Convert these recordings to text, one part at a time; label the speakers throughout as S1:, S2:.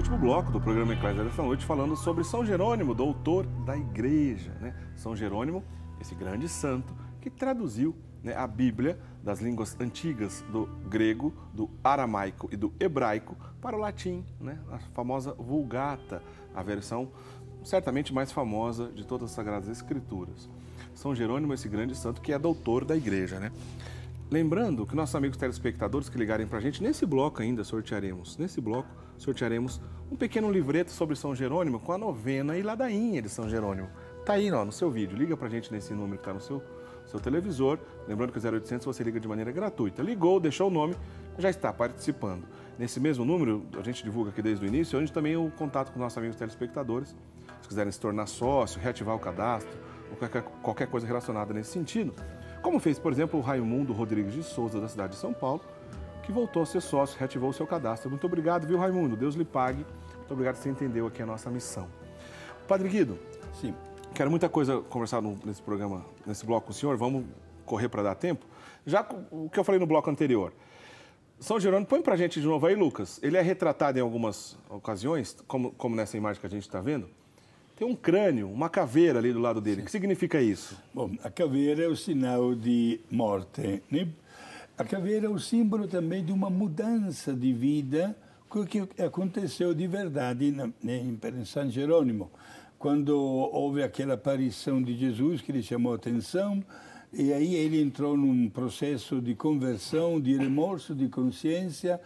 S1: último bloco do programa Eclésia desta noite, falando sobre São Jerônimo, doutor da Igreja, né? São Jerônimo, esse grande santo que traduziu, né, a Bíblia das línguas antigas do grego, do aramaico e do hebraico para o latim, né? A famosa Vulgata, a versão certamente mais famosa de todas as Sagradas Escrituras. São Jerônimo, esse grande santo que é doutor da Igreja, né? Lembrando que nossos amigos telespectadores que ligarem para a gente, nesse bloco ainda sortearemos um pequeno livreto sobre São Jerônimo com a novena e ladainha de São Jerônimo. Tá aí, ó, no seu vídeo. Liga para a gente nesse número que está no seu televisor. Lembrando que o 0800 você liga de maneira gratuita. Ligou, deixou o nome, já está participando. Nesse mesmo número, a gente divulga aqui desde o início, onde também o contato com nossos amigos telespectadores. Se quiserem se tornar sócio, reativar o cadastro, ou qualquer coisa relacionada nesse sentido. Como fez, por exemplo, o Raimundo Rodrigues de Souza, da cidade de São Paulo, que voltou a ser sócio, reativou o seu cadastro. Muito obrigado, viu, Raimundo? Deus lhe pague. Muito obrigado por você entendeu aqui a nossa missão. Padre Guido,
S2: sim,
S1: quero muita coisa conversar nesse programa, nesse bloco com o senhor. Vamos correr para dar tempo. Já o que eu falei no bloco anterior. São Jerônimo, põe para a gente de novo aí, Lucas. Ele é retratado em algumas ocasiões, como nessa imagem que a gente está vendo. Tem um crânio, uma caveira ali do lado dele. O que significa isso?
S2: Bom, a caveira é o sinal de morte, né? A caveira é o símbolo também de uma mudança de vida que aconteceu de verdade em São Jerônimo. Quando houve aquela aparição de Jesus que lhe chamou a atenção, e aí ele entrou num processo de conversão, de remorso, de consciência,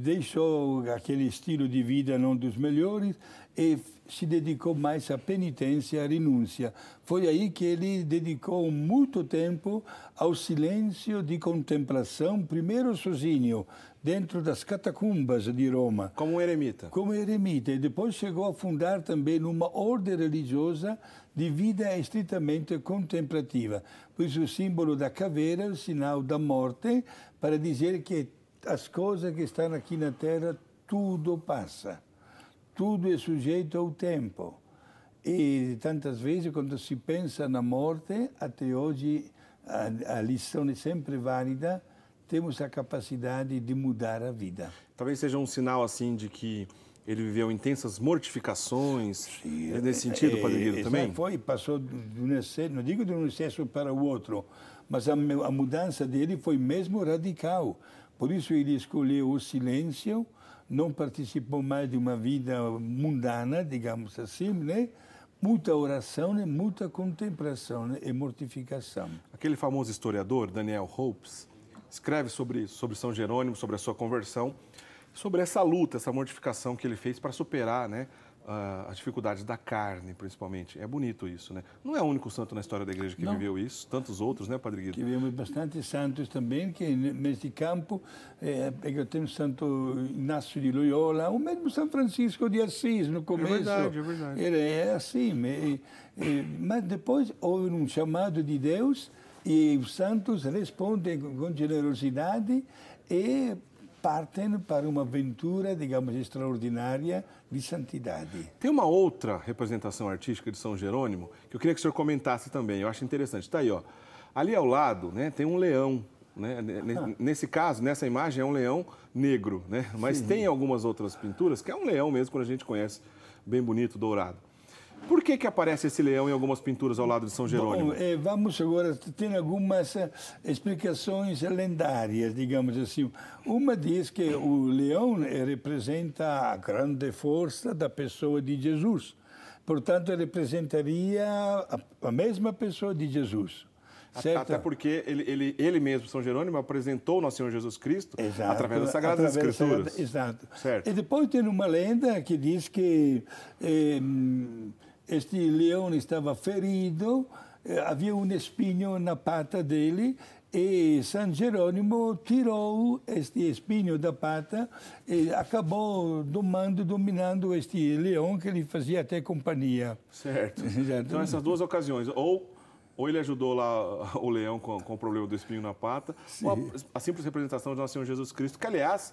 S2: deixou aquele estilo de vida não dos melhores e se dedicou mais à penitência, à renúncia. Foi aí que ele dedicou muito tempo ao silêncio de contemplação, primeiro sozinho, dentro das catacumbas de Roma.
S1: Como um eremita.
S2: Como eremita. E depois chegou a fundar também uma ordem religiosa de vida estritamente contemplativa. Por isso o símbolo da caveira é o sinal da morte, para dizer que as coisas que estão aqui na Terra, tudo passa. Tudo é sujeito ao tempo. E tantas vezes, quando se pensa na morte, até hoje a lição é sempre válida, temos a capacidade de mudar a vida.
S1: Talvez seja um sinal assim de que ele viveu intensas mortificações. Sim, nesse sentido, Padre Guido, também?
S2: Passou de um excesso, não digo de um excesso para o outro, mas a mudança dele foi mesmo radical. Por isso ele escolheu o silêncio, não participou mais de uma vida mundana, digamos assim, né? Muita oração, né? Muita contemplação, né? E mortificação.
S1: Aquele famoso historiador, Daniel Hopes, escreve sobre isso, sobre São Jerônimo, sobre a sua conversão, sobre essa luta, essa mortificação que ele fez para superar, né, as dificuldades da carne, principalmente. É bonito isso, né? Não é o único santo na história da Igreja que viveu isso, tantos outros, né, Padre Guido?
S2: Tivemos bastante santos também, que neste campo, eu tenho Santo Inácio de Loyola, o mesmo São Francisco de Assis, no começo.
S1: É verdade.
S2: É assim, mas depois houve um chamado de Deus e os santos respondem com generosidade e partem para uma aventura, digamos, extraordinária de santidade.
S1: Tem uma outra representação artística de São Jerônimo que eu queria que o senhor comentasse também. Eu acho interessante. Está aí, ó. Ali ao lado, né, tem um leão. Né? Nesse caso, nessa imagem, é um leão negro, né? Mas sim, tem algumas outras pinturas que é um leão mesmo, quando a gente conhece, bem bonito, dourado. Por que aparece esse leão em algumas pinturas ao lado de São Jerônimo?
S2: Bom, vamos agora, tem algumas explicações lendárias, digamos assim. Uma diz que o leão representa a grande força da pessoa de Jesus. Portanto, representaria a mesma pessoa de Jesus. Certo?
S1: Até porque ele mesmo, São Jerônimo, apresentou o nosso Senhor Jesus Cristo através das Sagradas Escrituras.
S2: Exato.
S1: Certo.
S2: E depois tem uma lenda que diz que este leão estava ferido, havia um espinho na pata dele, e São Jerônimo tirou este espinho da pata e acabou dominando este leão que lhe fazia até companhia.
S1: Certo. Então, essas duas ocasiões, ou ele ajudou lá o leão com o problema do espinho na pata, sim, ou a simples representação de nosso Senhor Jesus Cristo, que, aliás,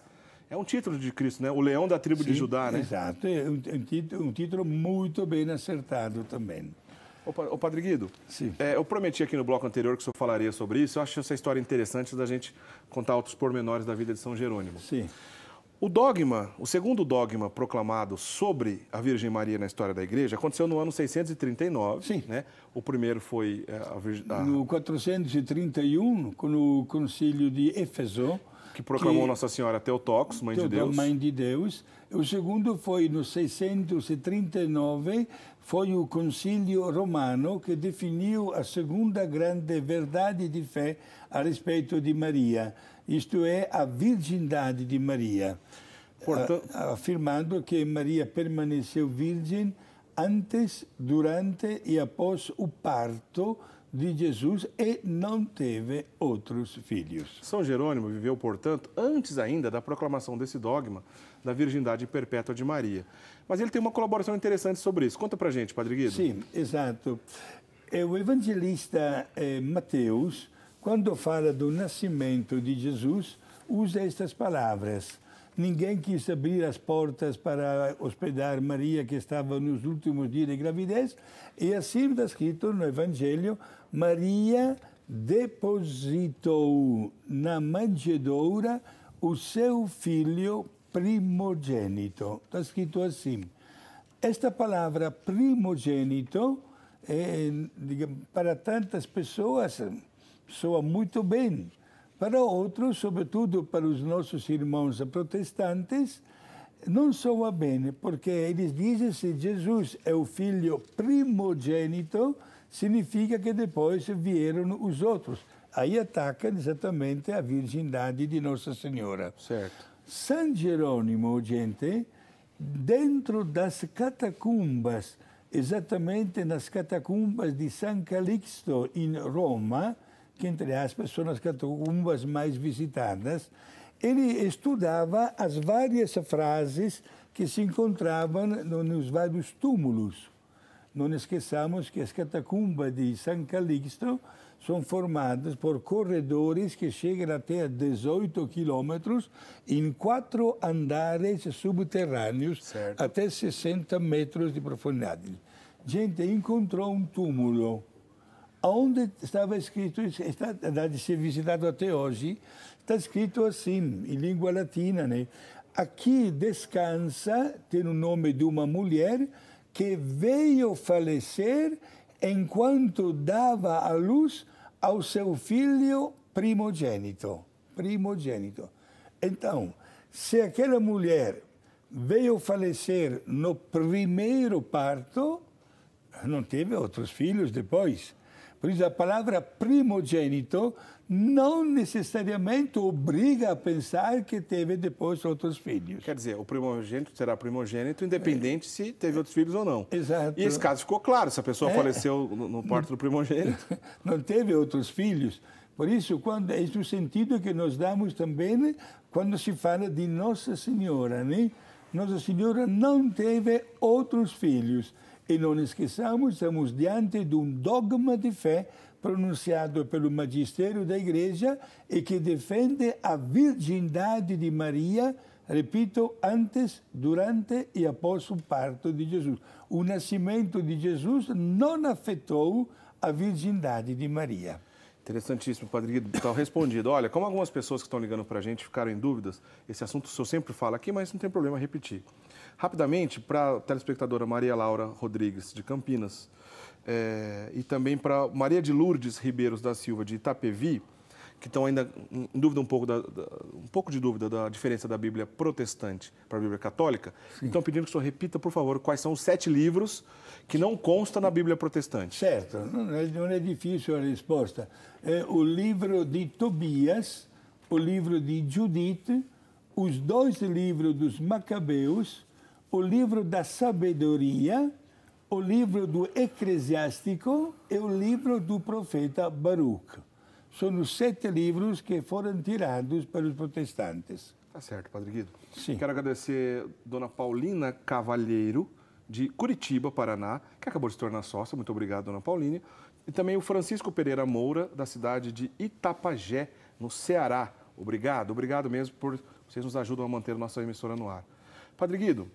S1: é um título de Cristo, né? O leão da tribo de Judá, né?
S2: Exato, é um título muito bem acertado também.
S1: Ô Padre Guido,
S2: sim,
S1: eu prometi aqui no bloco anterior que o senhor falaria sobre isso. Eu acho essa história interessante da gente contar outros pormenores da vida de São Jerônimo.
S2: Sim.
S1: O dogma, o segundo dogma proclamado sobre a Virgem Maria na história da Igreja aconteceu no ano 639.
S2: Sim.
S1: Né? O primeiro foi
S2: No 431, com o Concílio de Éfeso,
S1: que proclamou Nossa Senhora Theotokos, Mãe de Deus.
S2: Mãe de Deus. O segundo foi no 639, foi o Concílio Romano que definiu a segunda grande verdade de fé a respeito de Maria, isto é, a virgindade de Maria, afirmando que Maria permaneceu virgem antes, durante e após o parto de Jesus e não teve outros filhos.
S1: São Jerônimo viveu, portanto, antes ainda da proclamação desse dogma da virgindade perpétua de Maria. Mas ele tem uma colaboração interessante sobre isso. Conta pra gente, Padre Guido.
S2: Sim, exato. O evangelista Mateus, quando fala do nascimento de Jesus, usa estas palavras. Ninguém quis abrir as portas para hospedar Maria, que estava nos últimos dias de gravidez. E assim está escrito no Evangelho, Maria depositou na manjedoura o seu filho primogênito. Está escrito assim. Esta palavra primogênito, para tantas pessoas, soa muito bem. Para outros, sobretudo para os nossos irmãos protestantes, não soa bem, porque eles dizem que se Jesus é o filho primogênito, significa que depois vieram os outros. Aí atacam exatamente a virgindade de Nossa Senhora.
S1: Certo.
S2: São Jerônimo, gente, dentro das catacumbas, exatamente nas catacumbas de San Calixto, em Roma, que, entre aspas, são as catacumbas mais visitadas, ele estudava as várias frases que se encontravam nos vários túmulos. Não esqueçamos que as catacumbas de San Calixto são formadas por corredores que chegam até 18 quilômetros em 4 andares subterrâneos,
S1: certo,
S2: até 60 metros de profundidade. Gente encontrou um túmulo onde estava escrito, está de ser visitado até hoje, está escrito assim, em língua latina, né? Aqui descansa, tem o nome de uma mulher que veio falecer enquanto dava à luz ao seu filho primogênito. Primogênito. Então, se aquela mulher veio falecer no primeiro parto, não teve outros filhos depois. Por isso, a palavra primogênito não necessariamente obriga a pensar que teve depois outros filhos.
S1: Quer dizer, o primogênito será primogênito, independente se teve outros filhos ou não.
S2: Exato.
S1: E esse caso ficou claro, se a pessoa faleceu no parto do primogênito.
S2: Não teve outros filhos. Por isso, esse é o sentido que nós damos também quando se fala de Nossa Senhora, né? Nossa Senhora não teve outros filhos. E não esqueçamos, estamos diante de um dogma de fé pronunciado pelo magistério da Igreja e que defende a virgindade de Maria, repito, antes, durante e após o parto de Jesus. O nascimento de Jesus não afetou a virgindade de Maria.
S1: Interessantíssimo, Padre Guido. Está respondido. Olha, como algumas pessoas que estão ligando para a gente ficaram em dúvidas, esse assunto o senhor sempre fala aqui, mas não tem problema repetir. Rapidamente, para a telespectadora Maria Laura Rodrigues, de Campinas, e também para Maria de Lourdes Ribeiros da Silva, de Itapevi, que estão ainda em dúvida um pouco de dúvida da diferença da Bíblia protestante para a Bíblia católica, estão pedindo que o senhor repita, por favor, quais são os 7 livros que não constam na Bíblia protestante.
S2: Certo, não é difícil a resposta. É o livro de Tobias, o livro de Judite, os 2 livros dos Macabeus, o livro da Sabedoria, o livro do Eclesiástico e o livro do profeta Baruch. São os 7 livros que foram tirados pelos protestantes.
S1: Tá certo, Padre Guido.
S2: Sim.
S1: Quero agradecer a dona Paulina Cavalheiro, de Curitiba, Paraná, que acabou de se tornar sócia. Muito obrigado, dona Paulina. E também o Francisco Pereira Moura, da cidade de Itapajé, no Ceará. Obrigado mesmo por vocês nos ajudam a manter a nossa emissora no ar. Padre Guido,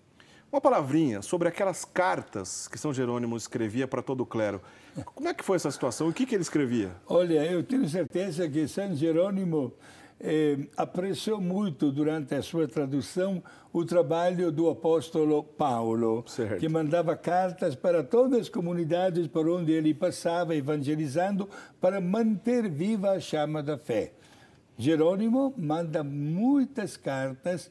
S1: uma palavrinha sobre aquelas cartas que São Jerônimo escrevia para todo o clero. Como é que foi essa situação? O que ele escrevia?
S2: Olha, eu tenho certeza que São Jerônimo apreciou muito durante a sua tradução o trabalho do apóstolo Paulo,
S1: certo,
S2: que mandava cartas para todas as comunidades por onde ele passava, evangelizando, para manter viva a chama da fé. Jerônimo manda muitas cartas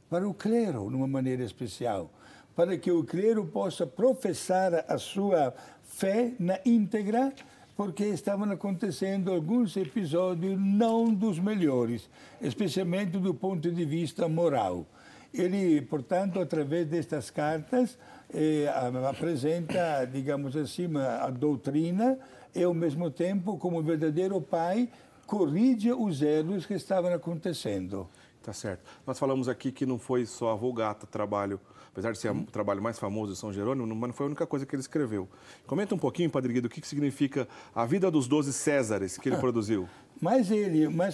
S2: para o clero, de uma maneira especial, para que o clero possa professar a sua fé na íntegra, porque estavam acontecendo alguns episódios não dos melhores, especialmente do ponto de vista moral. Ele, portanto, através destas cartas, apresenta, digamos assim, a doutrina e, ao mesmo tempo, como verdadeiro pai, corrige os erros que estavam acontecendo.
S1: Tá certo. Nós falamos aqui que não foi só a Vulgata trabalho, apesar de ser o trabalho mais famoso de São Jerônimo, mas não foi a única coisa que ele escreveu. Comenta um pouquinho, Padre Guido, o que significa a vida dos 12 Césares que ele produziu.
S2: Mas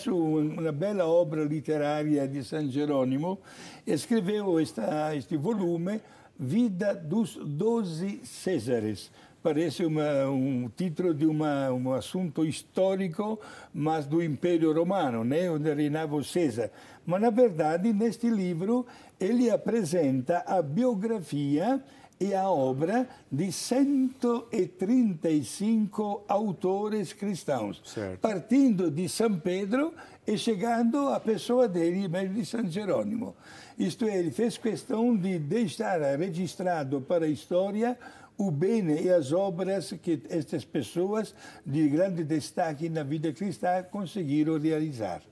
S2: uma bela obra literária de São Jerônimo, escreveu este volume, Vida dos 12 Césares. Parece um título de um assunto histórico, mas do Império Romano, né, onde reinava o César. Mas, na verdade, neste livro, ele apresenta a biografia e a obra de 135 autores cristãos,
S1: certo,
S2: partindo de São Pedro e chegando à pessoa dele, mesmo de São Jerônimo. Isto é, ele fez questão de deixar registrado para a história o bem e as obras que estas pessoas de grande destaque na vida cristã conseguiram realizar.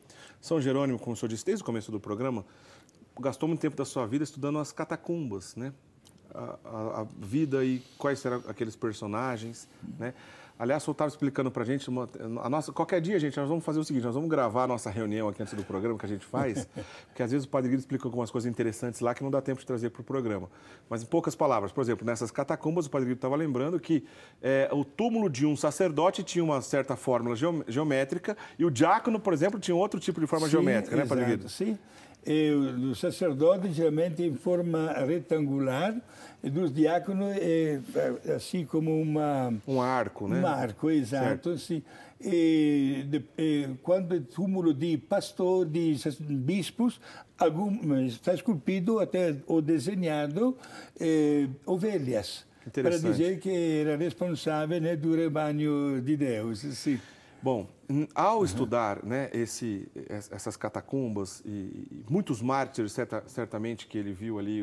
S1: São Jerônimo, como o senhor disse desde o começo do programa, gastou muito tempo da sua vida estudando as catacumbas, né? A vida e quais eram aqueles personagens, né? Aliás, o senhor estava explicando para a gente, qualquer dia, gente, nós vamos fazer o seguinte, nós vamos gravar a nossa reunião aqui antes do programa que a gente faz, porque às vezes o Padre Guido explica algumas coisas interessantes lá que não dá tempo de trazer para o programa. Mas em poucas palavras, por exemplo, nessas catacumbas, o Padre Guido estava lembrando que o túmulo de um sacerdote tinha uma certa fórmula geométrica e o diácono, por exemplo, tinha outro tipo de forma geométrica, né, Padre Guido?
S2: Sim. O sacerdote geralmente em forma retangular, e dos diáconos assim como
S1: um arco, né?
S2: Um arco, exato. Sim. Quando é túmulo de pastor, de bispos, está esculpido até ou desenhado ovelhas, para dizer que era responsável, né, do rebanho de Deus. Sim.
S1: Bom, ao estudar, né, essas catacumbas e muitos mártires, certamente que ele viu ali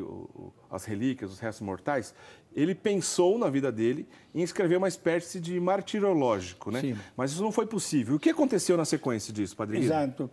S1: as relíquias, os restos mortais, ele pensou na vida dele em escrever uma espécie de martirológico, né? Sim. Mas isso não foi possível. O que aconteceu na sequência disso, Padre Guido?
S2: Exato.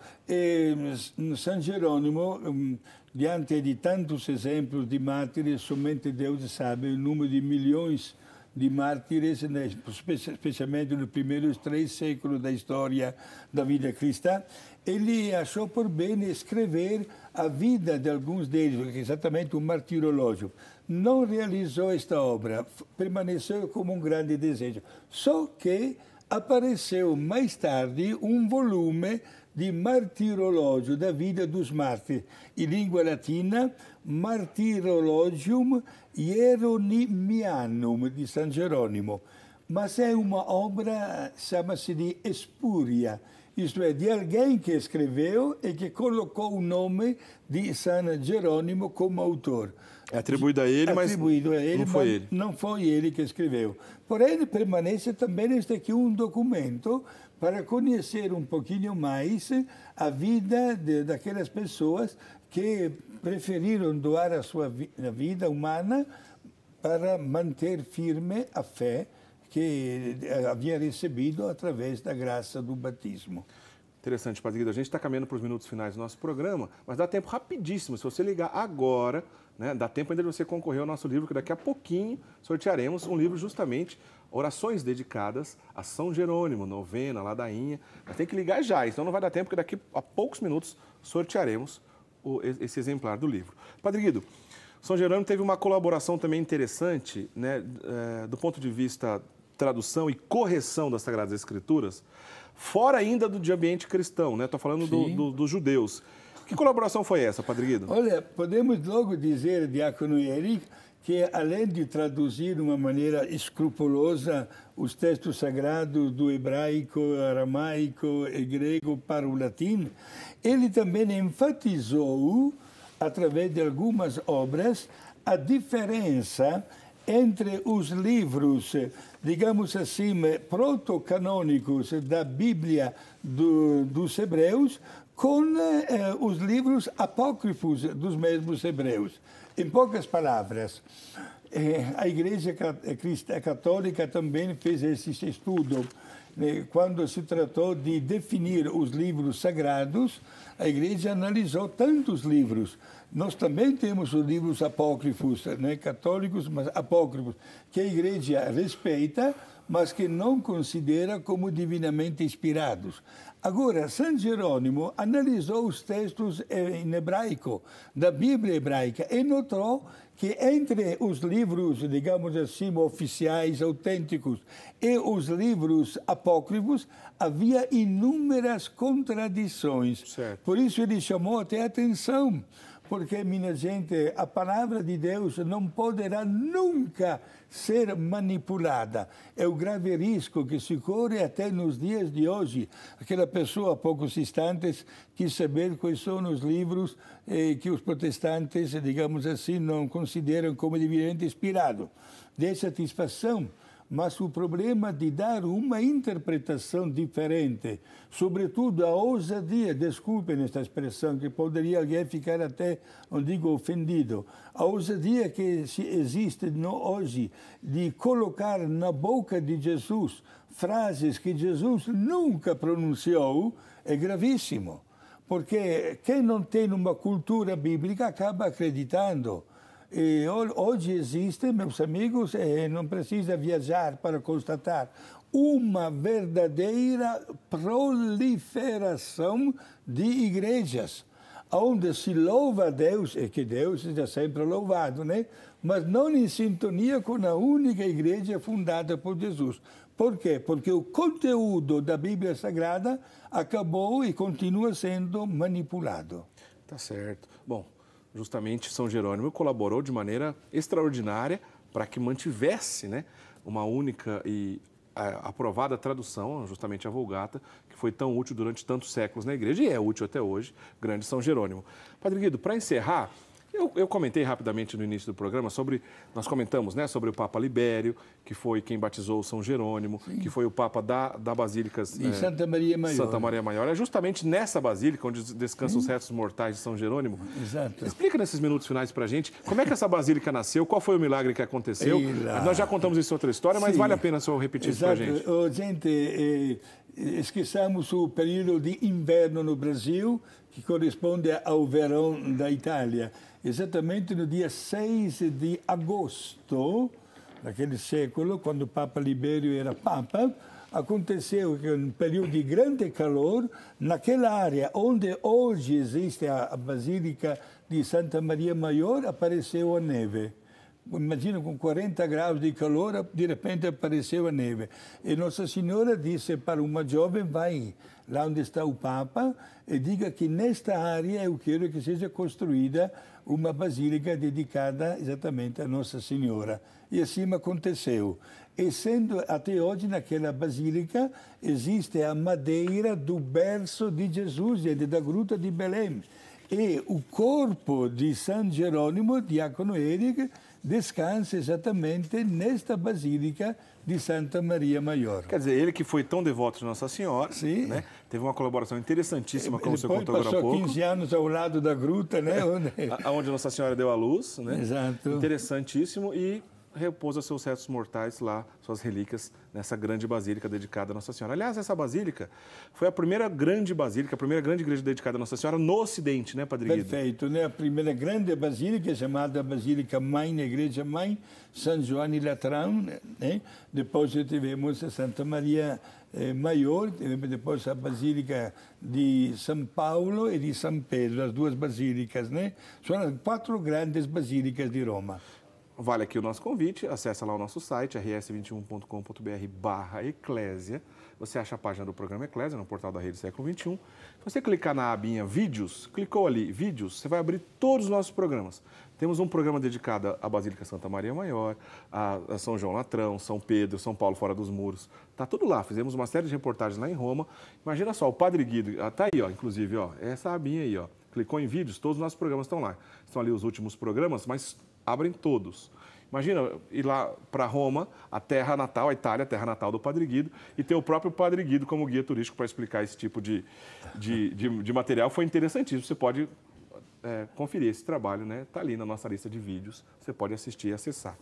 S2: São Jerônimo, diante de tantos exemplos de mártires, somente Deus sabe o número de milhões de mártires, né, especialmente nos primeiros 3 séculos da história da vida cristã, ele achou por bem escrever a vida de alguns deles, exatamente um martirológio. Não realizou esta obra, permaneceu como um grande desejo. Só que apareceu mais tarde um volume de martirológio da vida dos mártires, em língua latina, Martyrologium Hieronymianum, de São Jerônimo. Mas é uma obra, chama-se de espúria, isto é, de alguém que escreveu e que colocou o nome de São Jerônimo como autor.
S1: É atribuído a ele, mas não foi ele.
S2: Não foi ele que escreveu. Porém, permanece também este aqui um documento para conhecer um pouquinho mais a vida daquelas pessoas que preferiram doar a sua vida humana para manter firme a fé que havia recebido através da graça do batismo.
S1: Interessante, Padre Guido. A gente está caminhando para os minutos finais do nosso programa, mas dá tempo rapidíssimo. Se você ligar agora, né, dá tempo ainda de você concorrer ao nosso livro, que daqui a pouquinho sortearemos um livro justamente, orações dedicadas a São Jerônimo, novena, ladainha. Mas tem que ligar já, então não vai dar tempo, porque daqui a poucos minutos sortearemos esse exemplar do livro. Padre Guido, São Jerônimo teve uma colaboração também interessante, né, do ponto de vista tradução e correção das Sagradas Escrituras, fora ainda de ambiente cristão, né? Estou falando dos judeus. Que colaboração foi essa, Padre Guido?
S2: Olha, podemos logo dizer, diácono Eric, que, além de traduzir de uma maneira escrupulosa os textos sagrados do hebraico, aramaico e grego para o latim, ele também enfatizou, através de algumas obras, a diferença entre os livros, digamos assim, protocanônicos da Bíblia dos hebreus com os livros apócrifos dos mesmos hebreus. Em poucas palavras, a Igreja Católica também fez esse estudo. Quando se tratou de definir os livros sagrados, a Igreja analisou tantos livros. Nós também temos os livros apócrifos, católicos, mas apócrifos, que a Igreja respeita, mas que não considera como divinamente inspirados. Agora, São Jerônimo analisou os textos em hebraico, da Bíblia hebraica, e notou que entre os livros, digamos assim, oficiais, autênticos, e os livros apócrifos, havia inúmeras contradições.
S1: Certo.
S2: Por isso ele chamou até atenção, porque, minha gente, a palavra de Deus não poderá nunca ser manipulada. É o grave risco que se corre até nos dias de hoje. Aquela pessoa, há poucos instantes, quis saber quais são os livros que os protestantes, digamos assim, não consideram como divinamente inspirados. Dê satisfação. Mas o problema de dar uma interpretação diferente, sobretudo a ousadia, desculpem esta expressão, que poderia alguém ficar até, não digo ofendido, a ousadia que existe hoje de colocar na boca de Jesus frases que Jesus nunca pronunciou, é gravíssimo. Porque quem não tem uma cultura bíblica acaba acreditando. E hoje existe, meus amigos, não precisa viajar para constatar, uma verdadeira proliferação de igrejas, onde se louva a Deus, e que Deus seja sempre louvado, né? Mas não em sintonia com a única igreja fundada por Jesus. Por quê? Porque o conteúdo da Bíblia Sagrada acabou e continua sendo manipulado.
S1: Tá certo. Bom, justamente São Jerônimo colaborou de maneira extraordinária para que mantivesse, né, uma única e aprovada tradução, justamente a Vulgata, que foi tão útil durante tantos séculos na igreja e é útil até hoje, grande São Jerônimo. Padre Guido, para encerrar, eu comentei rapidamente no início do programa nós comentamos, né, sobre o Papa Libério, que foi quem batizou São Jerônimo, sim, que foi o Papa da Basílica
S2: de Santa Maria Maior.
S1: Santa Maria Maior. É justamente nessa basílica onde descansam os restos mortais de São Jerônimo.
S2: Exato.
S1: Explica nesses minutos finais para a gente como é que essa basílica nasceu, qual foi o milagre que aconteceu. Nós já contamos isso em outra história, mas sim, vale a pena só repetir isso para a gente.
S2: Gente, esqueçamos o período de inverno no Brasil, que corresponde ao verão da Itália. Exatamente no dia 6 de agosto daquele século, quando o Papa Libério era Papa, aconteceu que, em um período de grande calor, naquela área onde hoje existe a Basílica de Santa Maria Maior, apareceu a neve. Imagina, com 40 graus de calor, de repente apareceu a neve. E Nossa Senhora disse para uma jovem, vai lá onde está o Papa e diga que nesta área eu quero que seja construída uma basílica dedicada exatamente a Nossa Senhora. E assim aconteceu. E sendo até hoje naquela basílica existe a madeira do berço de Jesus, da gruta de Belém. E o corpo de São Jerônimo, diácono Eric, descansa exatamente nesta basílica de Santa Maria Maior.
S1: Quer dizer, ele que foi tão devoto de Nossa Senhora, né, teve uma colaboração interessantíssima, como você contou agora há pouco.
S2: Passou 15 anos ao lado da gruta, né?
S1: Onde Nossa Senhora deu à luz, né?
S2: Exato.
S1: Interessantíssimo, e repousa seus restos mortais lá, suas relíquias, nessa grande basílica dedicada a Nossa Senhora. Aliás, essa basílica foi a primeira grande basílica, a primeira grande igreja dedicada a Nossa Senhora no Ocidente, né, Padre Guido?
S2: Perfeito, né? A primeira grande basílica, chamada Basílica Mãe, Igreja Mãe, São Giovanni Latrão, né? Depois tivemos a Santa Maria Maior, depois a Basílica de São Paulo e de São Pedro, as duas basílicas, né? São as 4 grandes basílicas de Roma.
S1: Vale aqui o nosso convite, acesse lá o nosso site, rs21.com.br/eclésia, você acha a página do programa Eclésia, no portal da Rede Século XXI. Se você clicar na abinha Vídeos, clicou ali, Vídeos, você vai abrir todos os nossos programas. Temos um programa dedicado à Basílica Santa Maria Maior, a São João Latrão, São Pedro, São Paulo Fora dos Muros. Tá tudo lá. Fizemos uma série de reportagens lá em Roma. Imagina só, o Padre Guido, tá aí, ó, inclusive, ó, essa abinha aí, ó. Clicou em vídeos, todos os nossos programas estão lá. Estão ali os últimos programas, mas abrem todos. Imagina ir lá para Roma, a terra natal, a Itália, a terra natal do Padre Guido, e ter o próprio Padre Guido como guia turístico para explicar esse tipo de material. Foi interessantíssimo. Você pode conferir esse trabalho, né? Está ali na nossa lista de vídeos, você pode assistir e acessar.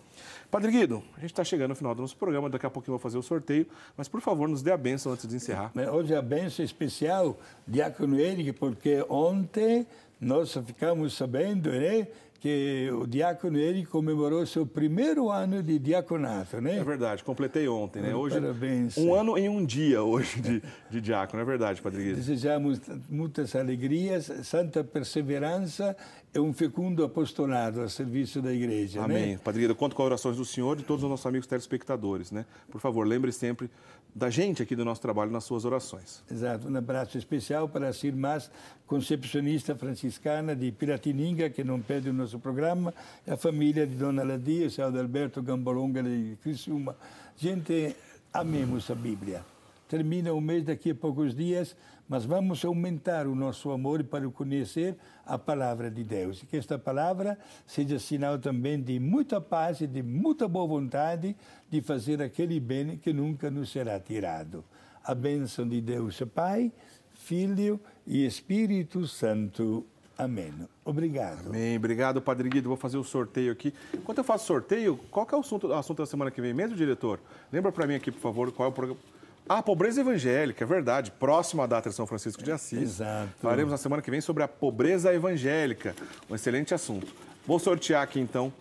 S1: Padre Guido, a gente está chegando no final do nosso programa, daqui a pouquinho eu vou fazer o sorteio, mas por favor, nos dê a bênção antes de encerrar.
S2: Hoje a bênção especial, Diácono Eric, porque ontem nós ficamos sabendo, né, que o Diácono Eric comemorou seu primeiro ano de diaconato, né?
S1: É verdade, completei ontem, né? Hoje,
S2: parabéns.
S1: Um ano em um dia hoje de diácono, é verdade, Padre Guido.
S2: Desejamos muitas alegrias, santa perseverança e um fecundo apostolado a serviço da Igreja.
S1: Amém.
S2: Né?
S1: Padre Guido, eu conto com as orações do Senhor e de todos os nossos amigos telespectadores, né? Por favor, lembre sempre da gente aqui do nosso trabalho nas suas orações.
S2: Exato. Um abraço especial para as irmãs concepcionista franciscana de Piratininga, que não perde o nosso programa, e a família de Dona Ladia, São Alberto Gambolonga de Criciúma. Gente, amemos a Bíblia. Termina o mês daqui a poucos dias, mas vamos aumentar o nosso amor para conhecer a palavra de Deus. E que esta palavra seja sinal também de muita paz e de muita boa vontade de fazer aquele bem que nunca nos será tirado. A bênção de Deus, Pai, Filho e Espírito Santo. Amém. Obrigado.
S1: Amém. Obrigado, Padre Guido. Vou fazer o sorteio aqui. Enquanto eu faço o sorteio, qual que é o assunto da semana que vem mesmo, diretor? Lembra para mim aqui, por favor, qual é o programa? Ah, pobreza evangélica, é verdade. Próxima data de São Francisco de Assis.
S2: Exato.
S1: Falaremos na semana que vem sobre a pobreza evangélica. Um excelente assunto. Vou sortear aqui, então,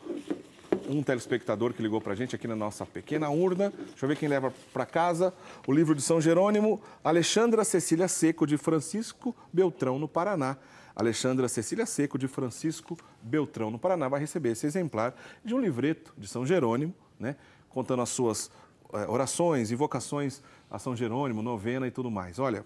S1: um telespectador que ligou para a gente aqui na nossa pequena urna. Deixa eu ver quem leva para casa. O livro de São Jerônimo, Alexandra Cecília Seco, de Francisco Beltrão, no Paraná. Alexandra Cecília Seco, de Francisco Beltrão, no Paraná, vai receber esse exemplar de um livreto de São Jerônimo, né, contando as suas orações, invocações a São Jerônimo, novena e tudo mais. Olha,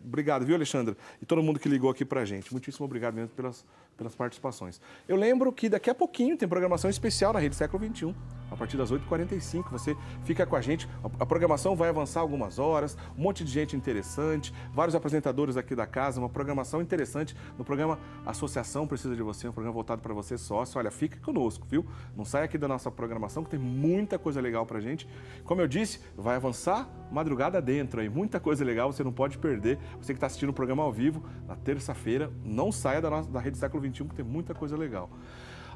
S1: obrigado, viu, Alexandra? E todo mundo que ligou aqui pra gente. Muitíssimo obrigado mesmo pelas participações. Eu lembro que daqui a pouquinho tem programação especial na Rede Século XXI, a partir das 8h45. Você fica com a gente. A programação vai avançar algumas horas, um monte de gente interessante, vários apresentadores aqui da casa, uma programação interessante no programa Associação Precisa de Você, um programa voltado para você sócio. Olha, fique conosco, viu? Não saia aqui da nossa programação, que tem muita coisa legal pra gente. Como eu disse, vai avançar madrugada dentro aí, muita coisa legal, você não pode perder. Você que está assistindo o programa ao vivo, na terça-feira, não saia da Rede Século XXI, que tem muita coisa legal.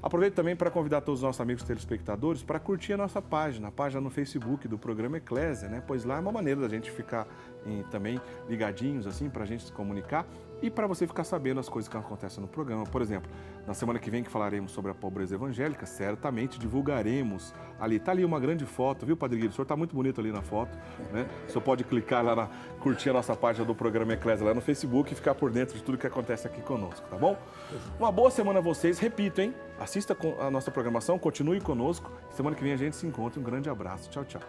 S1: Aproveito também para convidar todos os nossos amigos telespectadores para curtir a nossa página, a página no Facebook do programa Eclésia, né? Pois lá é uma maneira da gente ficar também ligadinhos, assim, para a gente se comunicar e para você ficar sabendo as coisas que acontecem no programa. Por exemplo, na semana que vem que falaremos sobre a pobreza evangélica, certamente divulgaremos ali. Está ali uma grande foto, viu, Padre Guido? O senhor está muito bonito ali na foto, né? O senhor pode clicar lá, curtir a nossa página do programa Eclésia lá no Facebook e ficar por dentro de tudo que acontece aqui conosco, tá bom? Uma boa semana a vocês. Repito, hein? Assista a nossa programação, continue conosco. Semana que vem a gente se encontra. Um grande abraço. Tchau, tchau.